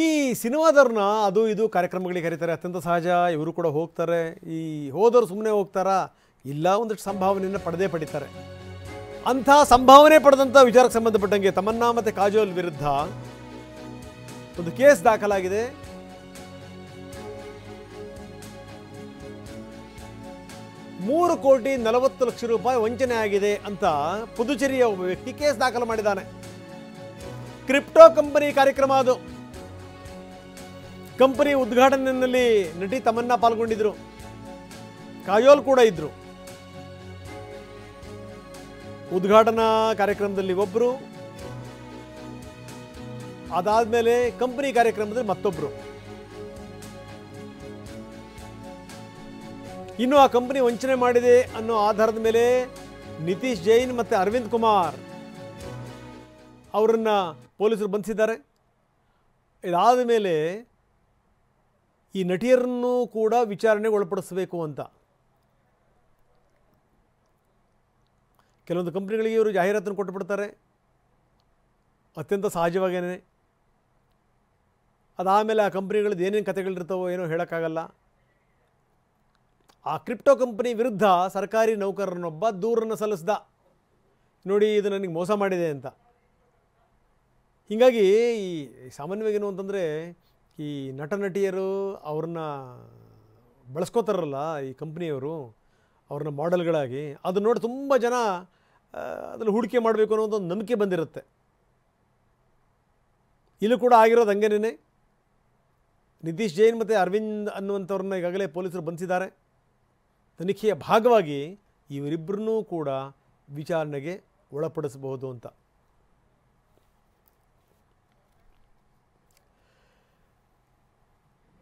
ಈ ಸಿನಿಮಾದವ್ರನ್ನ ಅದು ಇದು ಕಾರ್ಯಕ್ರಮಗಳಿಗೆ ಕರೀತಾರೆ, ಅತ್ಯಂತ ಸಹಜ. ಇವರು ಕೂಡ ಹೋಗ್ತಾರೆ. ಈ ಹೋದವರು ಸುಮ್ಮನೆ ಹೋಗ್ತಾರಾ? ಇಲ್ಲ, ಒಂದಷ್ಟು ಸಂಭಾವನೆಯನ್ನು ಪಡಿತಾರೆ. ಅಂಥ ಸಂಭಾವನೆ ಪಡೆದಂಥ ವಿಚಾರಕ್ಕೆ ಸಂಬಂಧಪಟ್ಟಂಗೆ ತಮನ್ನಾ ಮತ್ತು ಕಾಜೋಲ್ ವಿರುದ್ಧ ಒಂದು ಕೇಸ್ ದಾಖಲಾಗಿದೆ. ₹3,40,00,000 ವಂಚನೆ ಆಗಿದೆ ಅಂತ ಪುದುಚೇರಿಯ ಒಬ್ಬ ವ್ಯಕ್ತಿ ಕೇಸ್ ದಾಖಲು ಮಾಡಿದ್ದಾನೆ. ಕ್ರಿಪ್ಟೋ ಕಂಪನಿ ಕಾರ್ಯಕ್ರಮ ಅದು. ಕಂಪನಿ ಉದ್ಘಾಟನೆಯಲ್ಲಿ ನಟಿ ತಮನ್ನಾ ಪಾಲ್ಗೊಂಡಿದ್ರು, ಕಾಜೋಲ್ ಕೂಡ ಇದ್ರು. ಉದ್ಘಾಟನಾ ಕಾರ್ಯಕ್ರಮದಲ್ಲಿ ಒಬ್ಬರು, ಅದಾದ್ಮೇಲೆ ಕಂಪನಿ ಕಾರ್ಯಕ್ರಮದಲ್ಲಿ ಮತ್ತೊಬ್ಬರು. ಇನ್ನು ಆ ಕಂಪನಿ ವಂಚನೆ ಮಾಡಿದೆ ಅನ್ನೋ ಆಧಾರದ ಮೇಲೆ ನಿತೀಶ್ ಜೈನ್ ಮತ್ತು ಅರವಿಂದ್ ಕುಮಾರ್ ಅವರನ್ನು ಪೊಲೀಸರು ಬಂಧಿಸಿದ್ದಾರೆ. ಇದಾದ ಮೇಲೆ ಈ ನಟಿಯರನ್ನು ಕೂಡ ವಿಚಾರಣೆಗೆ ಒಳಪಡಿಸಬೇಕು ಅಂತ ಕೆಲವೊಂದು ಕಂಪ್ನಿಗಳಿಗೆ ಇವರು ಜಾಹೀರಾತನ್ನು ಕೊಟ್ಟುಬಿಡ್ತಾರೆ, ಅತ್ಯಂತ ಸಹಜವಾಗೇನೆ. ಅದಾದಮೇಲೆ ಆ ಕಂಪ್ನಿಗಳದ್ದು ಏನೇನು ಕಥೆಗಳಿರ್ತಾವೋ ಏನೋ ಹೇಳೋಕ್ಕಾಗಲ್ಲ. ಆ ಕ್ರಿಪ್ಟೋ ಕಂಪನಿ ವಿರುದ್ಧ ಸರ್ಕಾರಿ ನೌಕರನೊಬ್ಬ ದೂರನ್ನು ಸಲ್ಲಿಸ್ದ, ನೋಡಿ ಇದು ನನಗೆ ಮೋಸ ಮಾಡಿದೆ ಅಂತ. ಹೀಗಾಗಿ ಈ ಸಾಮಾನ್ಯವಾಗಿ ಏನು ಅಂತಂದರೆ, ಈ ನಟ ನಟಿಯರು ಅವ್ರನ್ನ ಬಳಸ್ಕೋತಾರಲ್ಲ ಈ ಕಂಪ್ನಿಯವರು, ಅವ್ರನ್ನ ಮಾಡೆಲ್ಗಳಾಗಿ, ಅದು ನೋಡಿ ತುಂಬ ಜನ ಅದನ್ನು ಹೂಡಿಕೆ ಮಾಡಬೇಕು ಅನ್ನೋ ಒಂದು ನಂಬಿಕೆ ಬಂದಿರುತ್ತೆ. ಇಲ್ಲೂ ಕೂಡ ಆಗಿರೋದು ಹಂಗೇನೇ. ನಿತೀಶ್ ಜೈನ್ ಮತ್ತು ಅರವಿಂದ್ ಅನ್ನುವಂಥವ್ರನ್ನ ಈಗಾಗಲೇ ಪೊಲೀಸರು ಬಂಧಿಸಿದ್ದಾರೆ. ತನಿಖೆಯ ಭಾಗವಾಗಿ ಇವರಿಬ್ಬರನ್ನೂ ಕೂಡ ವಿಚಾರಣೆಗೆ ಒಳಪಡಿಸಬಹುದು ಅಂತ.